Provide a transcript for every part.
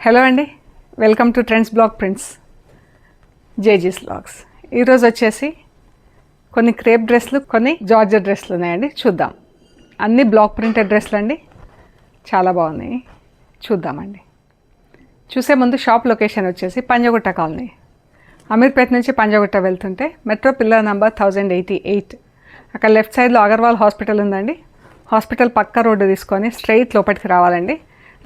Hello అండి, welcome to trends block prints జేజీస్ blogs. ఈరోజు వచ్చేసి కొన్ని క్రేప్ డ్రెస్లు, కొన్ని జార్జెట్ డ్రెస్లు ఉన్నాయండి. చూద్దాం. అన్ని బ్లాక్ ప్రింటెడ్ డ్రెస్లు అండి, చాలా బాగున్నాయి. చూద్దామండి. చూసే ముందు షాప్ లొకేషన్ వచ్చేసి పంజగుట్ట కాలనీ, అమీర్పేట నుంచి పంజగుట్ట వెళ్తుంటే మెట్రో పిల్లర్ నంబర్ 1088, అక్కడ లెఫ్ట్ సైడ్లో అగర్వాల్ హాస్పిటల్ ఉందండి. హాస్పిటల్ పక్క రోడ్డు తీసుకొని స్ట్రైట్ లోపలికి రావాలండి.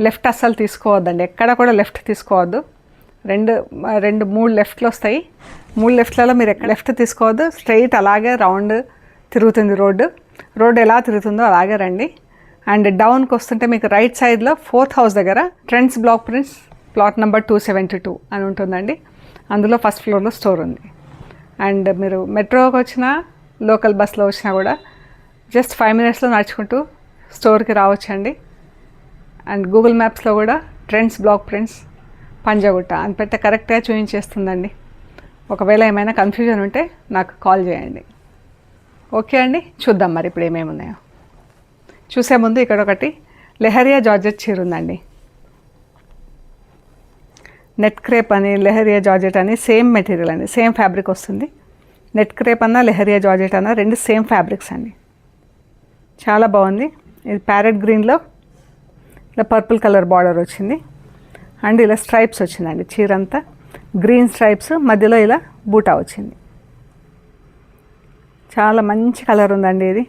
లెఫ్ట్ అస్సలు తీసుకోవద్దండి, ఎక్కడ కూడా లెఫ్ట్ తీసుకోవద్దు. మూడు లెఫ్ట్లు వస్తాయి. మూడు లెఫ్ట్లలో మీరు ఎక్కడ లెఫ్ట్ తీసుకోవద్దు. స్ట్రైట్ అలాగే రౌండ్ తిరుగుతుంది రోడ్డు ఎలా తిరుగుతుందో అలాగే రండి. అండ్ డౌన్కి వస్తుంటే మీకు రైట్ సైడ్లో 4th హౌస్ దగ్గర trends block prints plot number 272 అని ఉంటుందండి. అందులో ఫస్ట్ ఫ్లోర్లో స్టోర్ ఉంది. అండ్ మీరు మెట్రోకి వచ్చినా లోకల్ బస్లో వచ్చినా కూడా జస్ట్ 5 minutesలో నడుచుకుంటూ స్టోర్కి రావచ్చండి. అండ్ గూగుల్ మ్యాప్స్లో కూడా ట్రెండ్స్ బ్లాక్ ప్రింట్స్ పంజగుట్ట అని పెడితే కరెక్ట్గా చూపించేస్తుందండి. ఒకవేళ ఏమైనా కన్ఫ్యూజన్ ఉంటే నాకు కాల్ చేయండి. ఓకే అండి, చూద్దాం మరి ఇప్పుడు ఏమేమి ఉన్నాయో. చూసే ముందు ఇక్కడ ఒకటి లెహరియా జార్జెట్ చీర ఉందండి. నెట్ క్రేప్ అని లెహరియా జార్జెట్ అని సేమ్ మెటీరియల్ అండి, సేమ్ ఫ్యాబ్రిక్ వస్తుంది. నెట్ క్రేప్ అన్నా లెహరియా జార్జెట్ అన్నా రెండు సేమ్ ఫ్యాబ్రిక్స్ అండి. చాలా బాగుంది. ఇది ప్యారెట్ గ్రీన్లో ఇలా పర్పుల్ కలర్ బార్డర్ వచ్చింది. అండ్ ఇలా స్ట్రైప్స్ వచ్చిందండి. చీర అంతా గ్రీన్ స్ట్రైప్స్, మధ్యలో ఇలా బూటా వచ్చింది. చాలా మంచి కలర్ ఉందండి.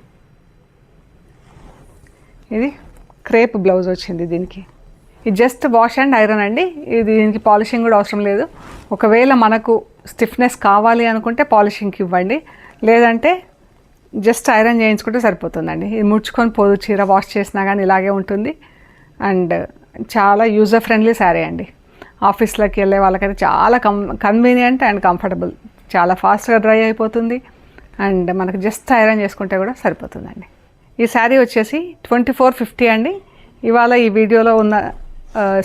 ఇది క్రేప్ బ్లౌజ్ వచ్చింది దీనికి. ఇది జస్ట్ వాష్ అండ్ ఐరన్ అండి. ఇది దీనికి పాలిషింగ్ కూడా అవసరం లేదు. ఒకవేళ మనకు స్టిఫ్నెస్ కావాలి అనుకుంటే పాలిషింగ్కి ఇవ్వండి, లేదంటే జస్ట్ ఐరన్ చేయించుకుంటే సరిపోతుందండి. ఇది ముడుచుకొని పోదు, చీర వాష్ చేసినా కానీ ఇలాగే ఉంటుంది. అండ్ చాలా యూజర్ ఫ్రెండ్లీ శారీ అండి. ఆఫీస్లోకి వెళ్ళే వాళ్ళకైతే చాలా కన్వీనియంట్ అండ్ కంఫర్టబుల్. చాలా ఫాస్ట్గా డ్రై అయిపోతుంది. అండ్ మనకు జస్ట్ ఐరన్ చేసుకుంటే కూడా సరిపోతుందండి. ఈ శారీ వచ్చేసి 2450 అండి. ఇవాళ ఈ వీడియోలో ఉన్న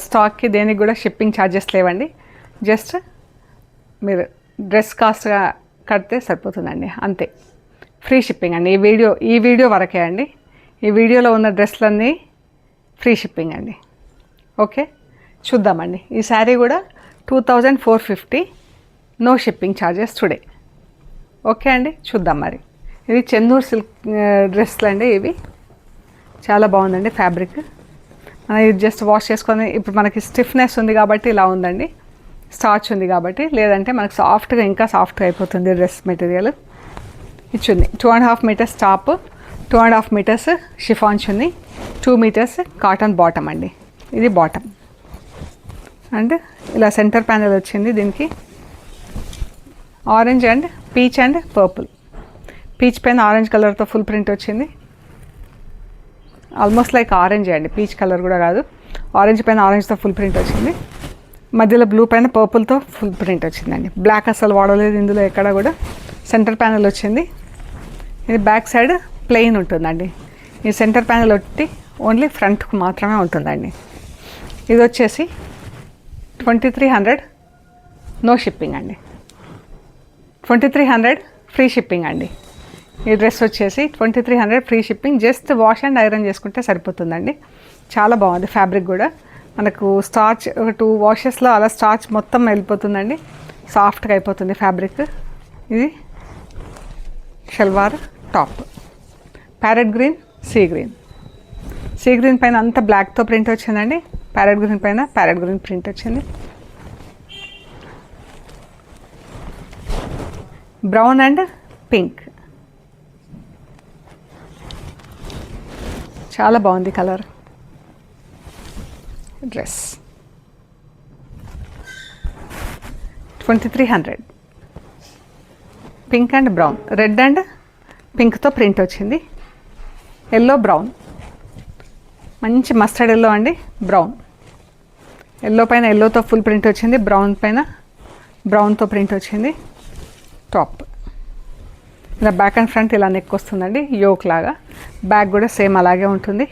స్టాక్కి దేనికి కూడా షిప్పింగ్ ఛార్జెస్ లేవండి. జస్ట్ మీరు డ్రెస్ కాస్ట్గా కడితే సరిపోతుందండి, అంతే. ఫ్రీ షిప్పింగ్ అండి. ఈ వీడియో వరకే అండి. ఈ వీడియోలో ఉన్న డ్రెస్లన్నీ ఫ్రీ షిప్పింగ్ అండి. ఓకే, చూద్దామండి. ఈ శారీ కూడా 2450, no shipping charges today. Okay అండి, చూద్దాం మరి. ఇది చెన్నూరు సిల్క్ డ్రెస్లు అండి. ఇవి చాలా బాగుందండి ఫ్యాబ్రిక్. మనం ఇది జస్ట్ వాష్ చేసుకొని, ఇప్పుడు మనకి స్టిఫ్నెస్ ఉంది కాబట్టి ఇలా ఉందండి, స్టార్చ్ ఉంది కాబట్టి. లేదంటే మనకు సాఫ్ట్గా ఇంకా సాఫ్ట్గా అయిపోతుంది డ్రెస్ మెటీరియల్. ఇచ్చింది 2.5 meters టాప్, 2.5 meters షిఫాన్ చున్నీ, 2 meters కాటన్ బాటమ్ అండి. ఇది బాటమ్. అండ్ ఇలా సెంటర్ ప్యానెల్ వచ్చింది. దీనికి orange and peach and purple. Peach పైన ఆరెంజ్ కలర్తో ఫుల్ ప్రింట్ వచ్చింది. ఆల్మోస్ట్ లైక్ ఆరెంజ్ అండి, పీచ్ కలర్ కూడా కాదు. ఆరెంజ్ పైన ఆరెంజ్తో ఫుల్ ప్రింట్ వచ్చింది. మధ్యలో బ్లూ పైన పర్పుల్తో ఫుల్ ప్రింట్ వచ్చిందండి. బ్లాక్ అసలు వాడలేదు ఇందులో ఎక్కడ కూడా. సెంటర్ ప్యానెల్ వచ్చింది. ఇది బ్యాక్ సైడ్ ప్లెయిన్ ఉంటుందండి. ఈ సెంటర్ ప్యానెల్ ఒకటి ఓన్లీ ఫ్రంట్కు మాత్రమే ఉంటుందండి. ఇది వచ్చేసి 2300, నో షిప్పింగ్ అండి. 2300 ఫ్రీ షిప్పింగ్ అండి. ఈ డ్రెస్ వచ్చేసి 2300 free shipping. Just wash and iron చేసుకుంటే సరిపోతుందండి. చాలా బాగుంది ఫ్యాబ్రిక్ కూడా. మనకు స్టార్చ్ ఒక 2 washes అలా స్టార్చ్ మొత్తం వెళ్ళిపోతుందండి. సాఫ్ట్గా అయిపోతుంది ఫ్యాబ్రిక్. ఇది salwar top, parrot green, sea green పైన అంతా బ్లాక్తో ప్రింట్ వచ్చిందండి. ప్యారెట్ గ్రీన్ పైన ప్యారెట్ గ్రీన్ ప్రింట్ వచ్చింది. బ్రౌన్ అండ్ పింక్, చాలా బాగుంది colour. Dress 2300, pink and brown, red and పింక్తో ప్రింట్ వచ్చింది. ఎల్లో బ్రౌన్, మంచి మస్టర్డ్ ఎల్లో అండి. ఎల్లో పైన ఎల్లోతో ఫుల్ ప్రింట్ వచ్చింది. బ్రౌన్ పైన బ్రౌన్తో ప్రింట్ వచ్చింది. టాప్ ఇలా బ్యాక్ అండ్ ఫ్రంట్ ఇలా నెక్ వస్తుందండి, యోక్ లాగా. బ్యాక్ కూడా సేమ్ అలాగే ఉంటుంది.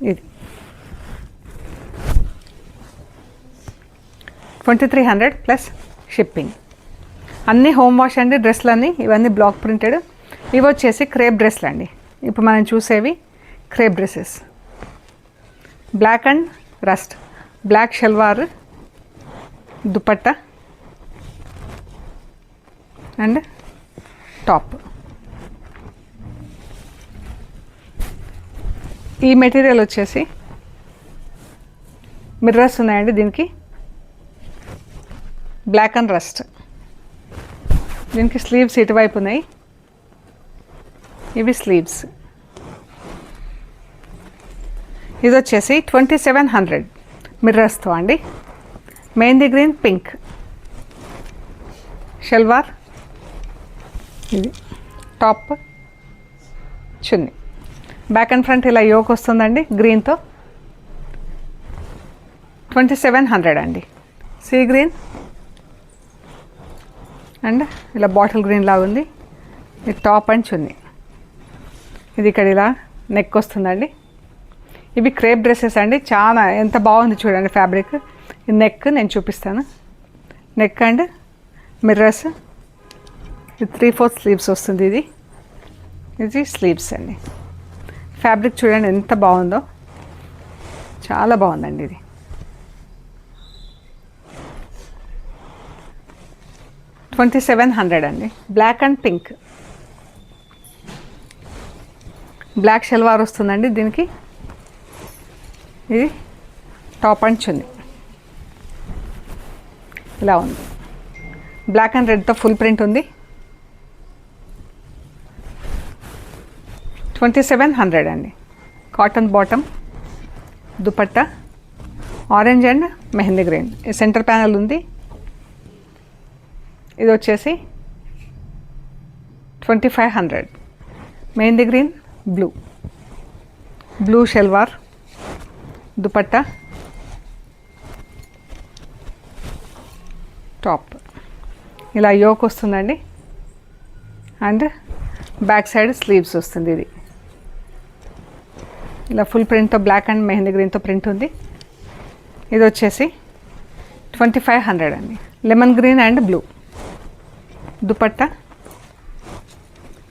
ఇది 2300 ప్లస్ షిప్పింగ్. అన్నీ హోమ్ వాష్ అండి డ్రెస్లన్నీ. ఇవన్నీ బ్లాక్ ప్రింటెడ్. ఇవి వచ్చేసి క్రేప్ డ్రెస్లు అండి. ఇప్పుడు మనం చూసేవి crepe dresses. Black and rust, black salwar, dupatta and top. ఈ మెటీరియల్ వచ్చేసి మిర్రర్స్ ఉన్నాయండి దీనికి, బ్లాక్ అండ్ రస్ట్. దీనికి స్లీవ్స్ ఇటువైపు ఉన్నాయి, ఇవి స్లీవ్స్. ఇది వచ్చేసి 2700 మిర్రర్స్తో అండి. మెహందీ గ్రీన్ పింక్ షల్వార్, ఇది top, chunni. Back and front ఇలా యోక్ వస్తుందండి గ్రీన్తో. 2700 అండి. సీ గ్రీన్ అండ్ ఇలా బాటిల్ గ్రీన్ లాగా ఉంది. ఇది టాప్ అండ్ చున్నీ. ఇది ఇక్కడ ఇలా నెక్ వస్తుందండి. ఇవి క్రేప్ డ్రెస్సెస్ అండి, చాలా ఎంత బాగుంది చూడండి ఫ్యాబ్రిక్. ఈ నెక్ నేను చూపిస్తాను. నెక్ అండ్ మిర్రర్స్, ఇది 3/4 స్లీవ్స్ వస్తుంది. ఇది స్లీవ్స్ అండి. ఫ్యాబ్రిక్ చూడండి ఎంత బాగుందో, చాలా బాగుందండి. ఇది 2700 అండి. Black and pink, black salwar వస్తుందండి దీనికి. ఇది టాప్ అండ్ చున్నీ ఇలా ఉంది. బ్లాక్ అండ్ రెడ్తో ఫుల్ ప్రింట్ ఉంది. 2700 అండి. Cotton bottom, dupatta orange and mehndi green. ఈ సెంటర్ ప్యానల్ ఉంది. ఇది వచ్చేసి 2500. Mehndi green blue salwar, dupatta, top. ఇలా యోక్ వస్తుందండి అండ్ బ్యాక్ సైడ్ స్లీవ్స్ వస్తుంది. ఇది ఇలా ఫుల్ ప్రింట్తో బ్లాక్ అండ్ మెహందీ గ్రీన్తో ప్రింట్ ఉంది. ఇది వచ్చేసి 2500 అండి. Lemon green and blue, dupatta,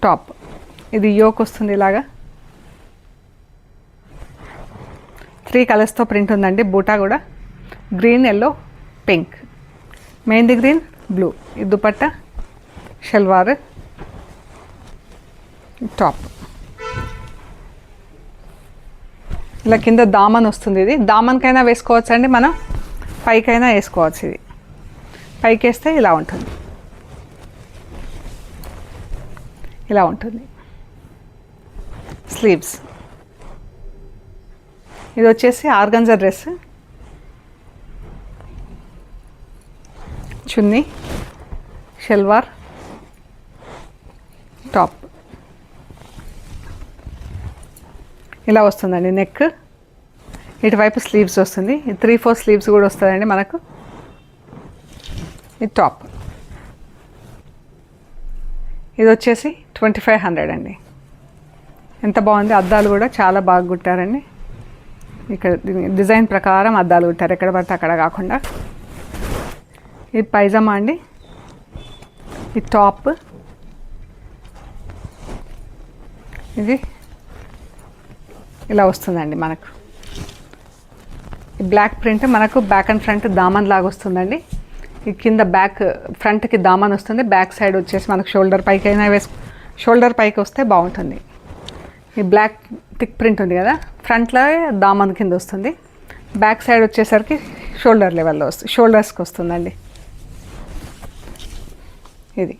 top. ఇది యోక్ వస్తుంది ఇలాగా. 3 కలర్స్తో ప్రింట్ ఉందండి. బూటా కూడా green, yellow, pink, mehndi green, blue. ఇది దుపట్టా, షల్వార్, టాప్. ఇలా కింద దామన్ వస్తుంది. ఇది దామన్కైనా వేసుకోవచ్చు అండి, మనం పైకైనా వేసుకోవచ్చు. ఇది పైకి వేస్తే ఇలా ఉంటుంది, ఇలా ఉంటుంది. స్లీవ్స్. ఇది వచ్చేసి ఆర్గంజా డ్రెస్, చున్నీ, షల్వార్, టాప్. ఇలా వస్తుందండి నెక్. ఇటువైపు స్లీవ్స్ వస్తుంది. ఇది 3/4 స్లీవ్స్ కూడా వస్తుందండి మనకు. ఇది టాప్. ఇది వచ్చేసి 2500 అండి. ఎంత బాగుంది. అద్దాలు కూడా చాలా బాగా కుట్టారండి. ఇక్కడ డిజైన్ ప్రకారం అద్దాలు కుట్టారు, ఎక్కడ పడితే అక్కడ కాకుండా. ఇది పైజామా అండి. ఇది టాప్. ఇది ఇలా వస్తుందండి మనకు. ఈ బ్లాక్ ప్రింట్ మనకు బ్యాక్ అండ్ ఫ్రంట్ దామన్ లాగా వస్తుందండి. ఈ కింద ఫ్రంట్కి దామన్ వస్తుంది. బ్యాక్ సైడ్ వచ్చేసి మనకు షోల్డర్ పైకి అయినా షోల్డర్ పైకి వస్తే బాగుంటుంది. ఈ బ్లాక్ థిక్ ప్రింట్ ఉంది కదా, ఫ్రంట్లో దామన్ కింద వస్తుంది. బ్యాక్ సైడ్ వచ్చేసరికి షోల్డర్ లెవెల్లో వస్తుంది, షోల్డర్స్కి వస్తుందండి. ఇది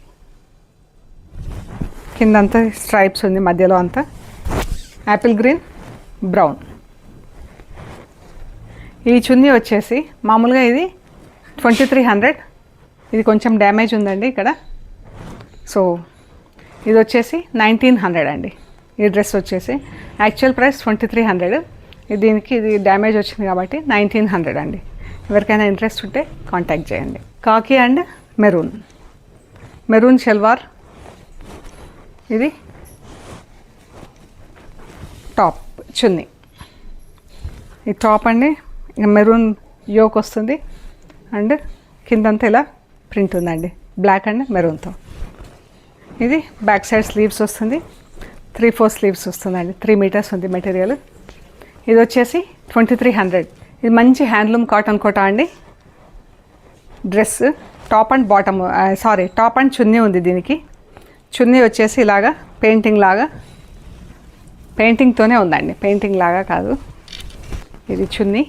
కిందంతా స్ట్రైప్స్ ఉంది, మధ్యలో అంతా యాపిల్ గ్రీన్, బ్రౌన్. ఈ చున్నీ వచ్చేసి మామూలుగా ఇది 2300. ఇది కొంచెం డ్యామేజ్ ఉందండి ఇక్కడ. సో ఇది వచ్చేసి 1900 అండి. ఈ డ్రెస్ వచ్చేసి యాక్చువల్ ప్రైస్ 2300. దీనికి ఇది డ్యామేజ్ వచ్చింది కాబట్టి 1900 అండి. ఎవరికైనా ఇంట్రెస్ట్ ఉంటే కాంటాక్ట్ చేయండి. కాకి అండ్ మెరూన్ షల్వార్. ఇది టాప్, చున్నీ. ఈ టాప్ అండి ఇక మెరూన్ యోక్ వస్తుంది అండ్ కిందంతా ఇలా ప్రింట్ ఉందండి బ్లాక్ అండ్ మెరూన్తో. ఇది బ్యాక్ సైడ్ స్లీవ్స్ వస్తుంది. 3/4 స్లీవ్స్ వస్తుందండి. 3 మీటర్స్ ఉంది మెటీరియల్. ఇది వచ్చేసి 2300. ఇది మంచి హ్యాండ్లూమ్ కాటన్ కోట అండి. Dress top and bottom, top and chunni ఉంది దీనికి. చున్నీ వచ్చేసి ఇలాగా పెయింటింగ్ లాగా, పెయింటింగ్తోనే ఉందండి, పెయింటింగ్ లాగా కాదు. ఇది చున్నీ,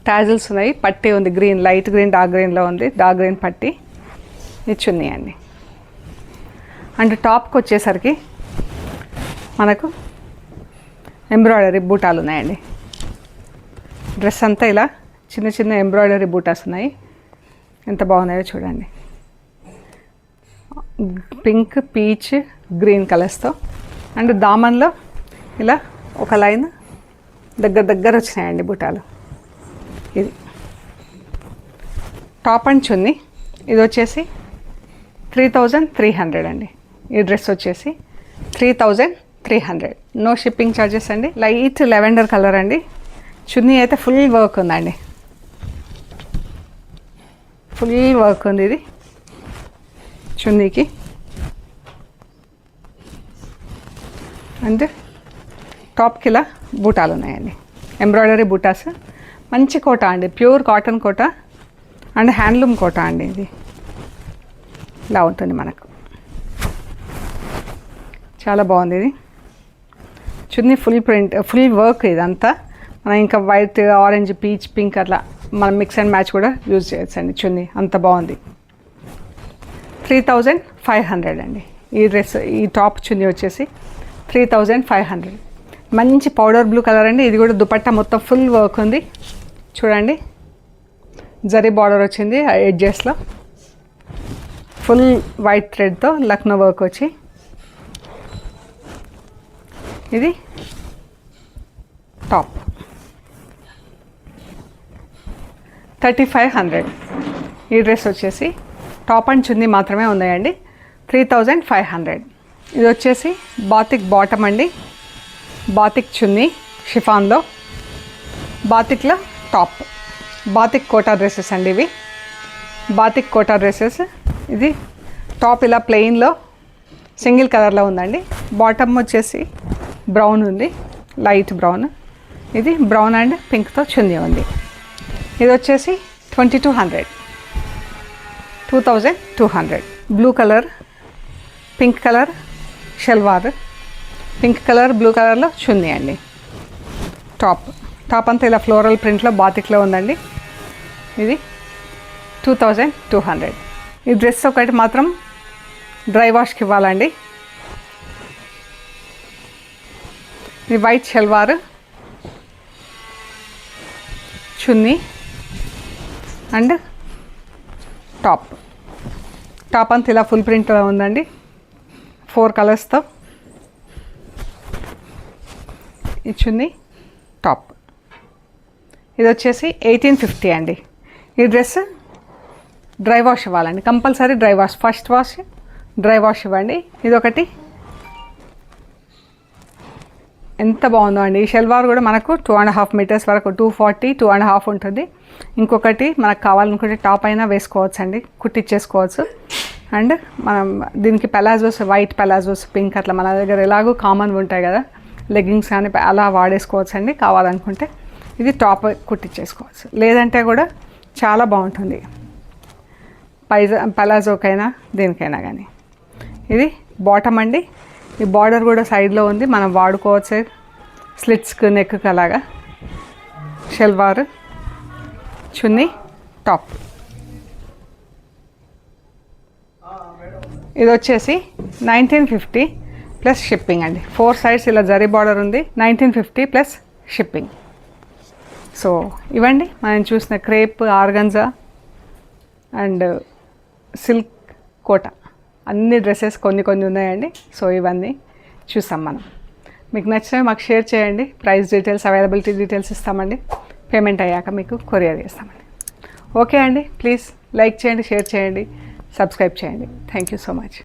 టాజిల్స్ ఉన్నాయి, పట్టీ ఉంది, గ్రీన్, లైట్ గ్రీన్, డార్క్ గ్రీన్లో ఉంది, డార్క్ గ్రీన్ పట్టీ. ఇది చున్నీ అండి. అండ్ టాప్కి వచ్చేసరికి మనకు ఎంబ్రాయిడరీ బూటాలు ఉన్నాయండి. డ్రెస్ అంతా ఇలా చిన్న చిన్న ఎంబ్రాయిడరీ బూటాస్ ఉన్నాయి. ఎంత బాగున్నాయో చూడండి. పింక్, పీచ్, గ్రీన్ కలర్స్తో. అండ్ దామన్లో ఇలా ఒక లైన్ దగ్గర వచ్చినాయండి బూటాలు. ఇది టాప్ అండ్ చున్నీ. ఇది వచ్చేసి 3300 అండి. ఈ డ్రెస్ వచ్చేసి 3300. నో షిప్పింగ్ ఛార్జెస్ అండి. లైట్ లెవెండర్ కలర్ అండి. చున్నీ అయితే ఫుల్ వర్క్ ఉందండి, ఫుల్ వర్క్ ఉంది ఇది చున్నీకి. అండ్ టాప్కి ఇలా బూటాలు ఉన్నాయండి, ఎంబ్రాయిడరీ బూటాస్. మంచి కోట అండి, pure cotton Kota and handloom Kota అండి. ఇది ఇలా ఉంటుంది మనకు, చాలా బాగుంది ఇది. Chunni full print, full work ఇదంతా. మనం ఇంకా వైట్, ఆరెంజ్, పీచ్, పింక్ అట్లా మనం మిక్స్ అండ్ మ్యాచ్ కూడా యూజ్ చేయొచ్చు అండి. చున్నీ అంత బాగుంది. 3500 అండి ఈ డ్రెస్. ఈ టాప్ చున్నీ వచ్చేసి 3500. మంచి పౌడర్ బ్లూ కలర్ అండి. ఇది కూడా దుపట్టా మొత్తం ఫుల్ వర్క్ ఉంది చూడండి. జరీ బార్డర్ వచ్చింది ఎడ్జెస్లో, ఫుల్ వైట్ థ్రెడ్తో లక్నో వర్క్ వచ్చి. ఇది టాప్ 3500. ఈ డ్రెస్ వచ్చేసి టాప్ అండ్ చున్నీ మాత్రమే ఉన్నాయండి. 3500. ఇది వచ్చేసి బాతిక్ బాటమ్ అండి, బాతిక్ చున్నీ షిఫాన్లో, బాతిక్లో టాప్. బాతిక్ కోటా డ్రెస్సెస్ అండి ఇవి, బాతిక్ కోటా డ్రెస్సెస్. ఇది టాప్ ఇలా ప్లెయిన్లో సింగిల్ కలర్లో ఉందండి. బాటమ్ వచ్చేసి బ్రౌన్ ఉంది, లైట్ బ్రౌన్. ఇది బ్రౌన్ అండ్ పింక్తో చున్నీ ఉంది. ఇది వచ్చేసి 2200. Blue colour, pink colour salwar, pink colour, blue కలర్లో చున్నీ అండి. టాప్ అంతా ఇలా ఫ్లోరల్ ప్రింట్లో బాతిక్లో ఉందండి. ఇది 2200. ఈ డ్రెస్ ఒకటి మాత్రం డ్రై వాష్కి ఇవ్వాలండి. ఇది white salwar, chunni and top అంతా ఇలా ఫుల్ ప్రింట్లో ఉందండి, 4 కలర్స్తో. ఈ చున్నీ టాప్. ఇది వచ్చేసి 1850 అండి. ఈ డ్రెస్ డ్రై వాష్ ఇవ్వాలండి, compulsory dry wash. First wash dry wash ఇవ్వండి. ఇదొకటి ఎంత బాగుందో అండి. ఈ షల్వార్ కూడా మనకు 2.5 మీటర్స్ వరకు, 240, 2.5 ఉంటుంది. ఇంకొకటి మనకు కావాలనుకుంటే టాప్ అయినా వేసుకోవచ్చు అండి, కుట్టించేసుకోవచ్చు. అండ్ మనం దీనికి పెలాజోస్, వైట్ పెలాజోస్, పింక్ అట్లా మన దగ్గర ఎలాగో కామన్గా ఉంటాయి కదా, లెగ్గింగ్స్ కానీ అలా వాడేసుకోవచ్చు అండి కావాలనుకుంటే. ఇది టాప్ కుట్టించేసుకోవచ్చు, లేదంటే కూడా చాలా బాగుంటుంది పెలాజోకైనా దేనికైనా కానీ. ఇది బాటమ్ అండి. ఈ బార్డర్ కూడా సైడ్లో ఉంది, మనం వాడుకోవచ్చు స్లిట్స్కి, నెక్కి అలాగా. షల్వార్, చున్నీ, టాప్. ఇది వచ్చేసి 1950 ప్లస్ షిప్పింగ్ అండి. 4 సైడ్స్ ఇలా జరీ బార్డర్ ఉంది, 1950 ప్లస్ షిప్పింగ్. సో ఇవ్వండి మనం చూసిన క్రేప్, ఆర్గంజా అండ్ సిల్క్ కోట అన్ని డ్రెస్సెస్ కొన్ని ఉన్నాయండి. సో ఇవన్నీ చూసాం మనం. మీకు నచ్చినవి మాకు షేర్ చేయండి. ప్రైస్ డీటెయిల్స్, అవైలబిలిటీ డీటెయిల్స్ ఇస్తామండి. పేమెంట్ అయ్యాక మీకు కొరియర్ చేస్తామండి. ఓకే అండి, ప్లీజ్ లైక్ చేయండి, షేర్ చేయండి, సబ్స్క్రైబ్ చేయండి. Thank you so much.